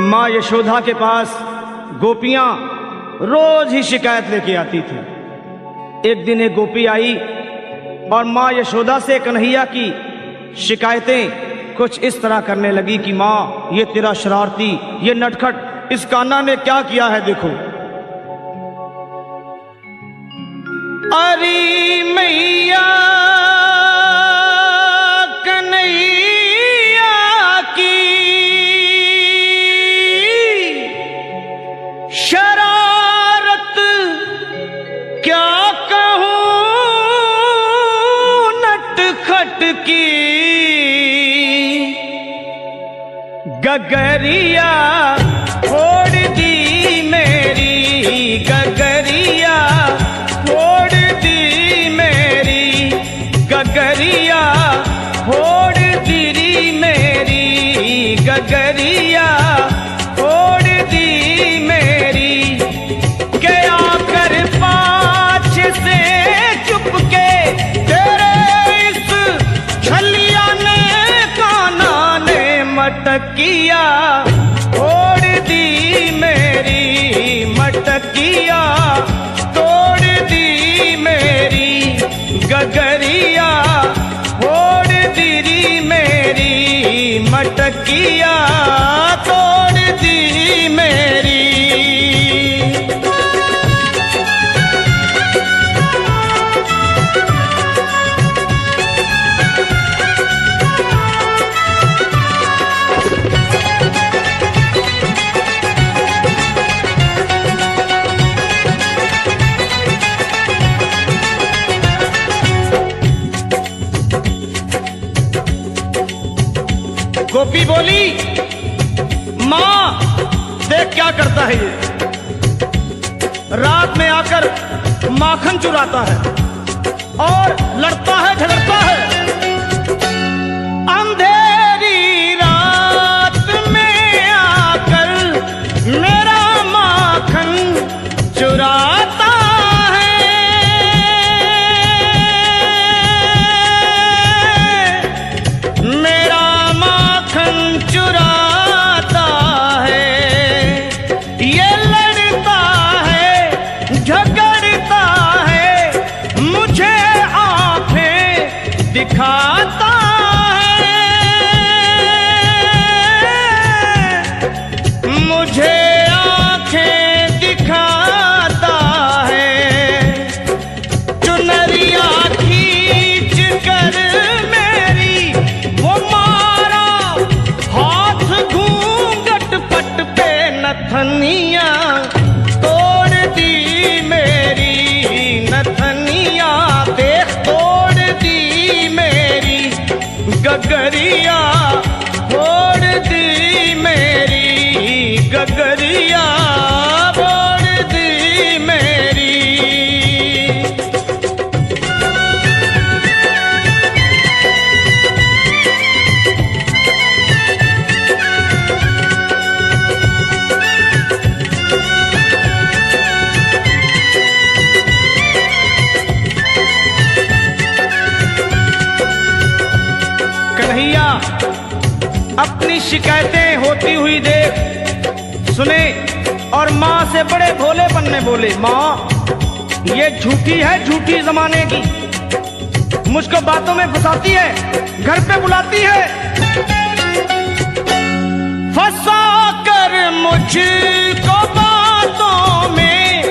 माँ यशोदा के पास गोपियां रोज ही शिकायत लेके आती थी। एक दिन एक गोपी आई और माँ यशोदा से कन्हैया की शिकायतें कुछ इस तरह करने लगी कि माँ, ये तेरा शरारती, ये नटखट इस कान्हा ने क्या किया है, देखो। अरे मैया कन्हैया की शरारत क्या कहूं नटखट की, गगरिया फोड़ दी मेरी, गगरिया फोड़ दी मेरी, गगरिया फोड़ दी मेरी, गगरिया फोड़ दी मेरी। गया कर पाछ से चुपके तेरे इस छलिया ने कान्हा ने मटकिया फोड़ दी मेरी, मटकिया तोड़ दी मेरी, गगरिया फोड़ दी मेरी, मटकिया तोड़ दी मेरी। गोपी बोली, माँ देख क्या करता है ये, रात में आकर माखन चुराता है और लड़ता है, झगड़ता है। अंधेरी रात में आकर मेरा माखन चुराता है, मेरा चुराता है, ये लड़ता है, झगड़ता है, मुझे आंखें दिखाता है, मुझे आंखें दिखाता है। चुनरिया खींच कर मेरी वो नथनिया तोड़ दी मेरी, नथनिया देख तोड़ दी मेरी, गगरिया फोड़ दी मेरी, गगरिया फोड़ दी मेरी। कन्हैया अपनी शिकायतें होती हुई देख सुने और माँ से बड़े भोलेपन में बोले, माँ ये झूठी है, झूठी जमाने की, मुझको बातों में फंसाती है, घर पे बुलाती है, फंसा कर मुझको बातों में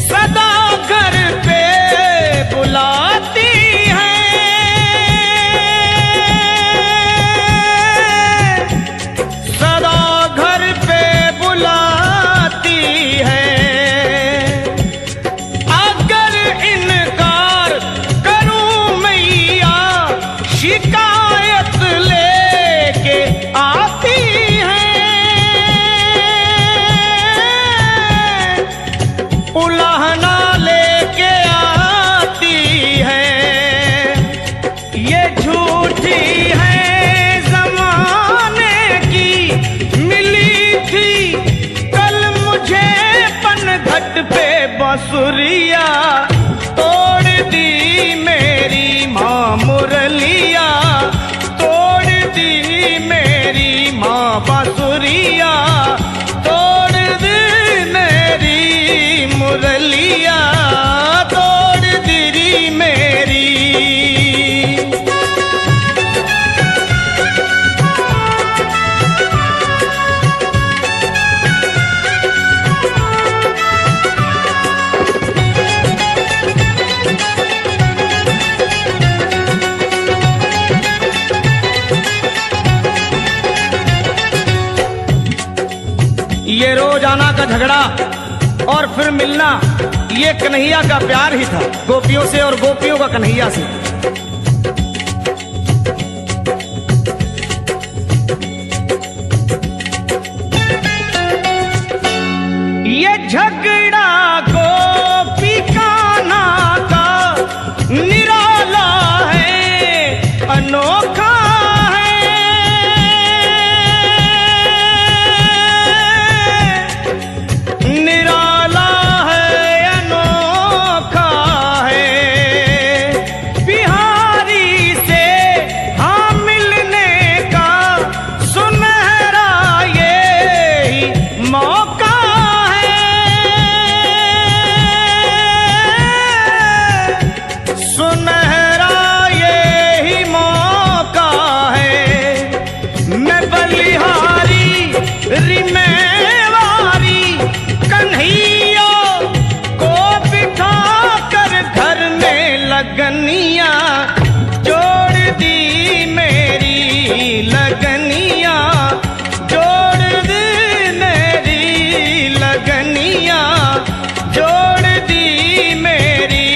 सदा घर पे बुलाती है, शिकायत लेके आती है, ये रोजाना का झगड़ा और फिर मिलना, ये कन्हैया का प्यार ही था, गोपियों से और गोपियों का कन्हैया से। ये झगड़ा गोपी कान्हा का निराला है, अनोखा लगनिया जोड़ दी मेरी, लगनिया जोड़ दी मेरी, लगनिया जोड़ दी मेरी,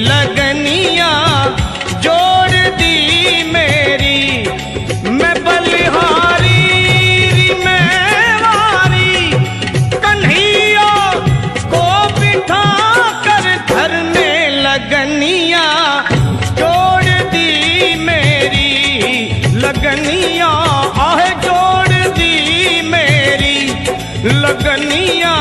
लगनिया जोड़ दी मेरी। मैं बलिहारी मैं वारी कन्हैया को बिठा कर घर में लगनिया जोड़ दी मेरी, लगनिया आहे जोड़ दी मेरी, लगनिया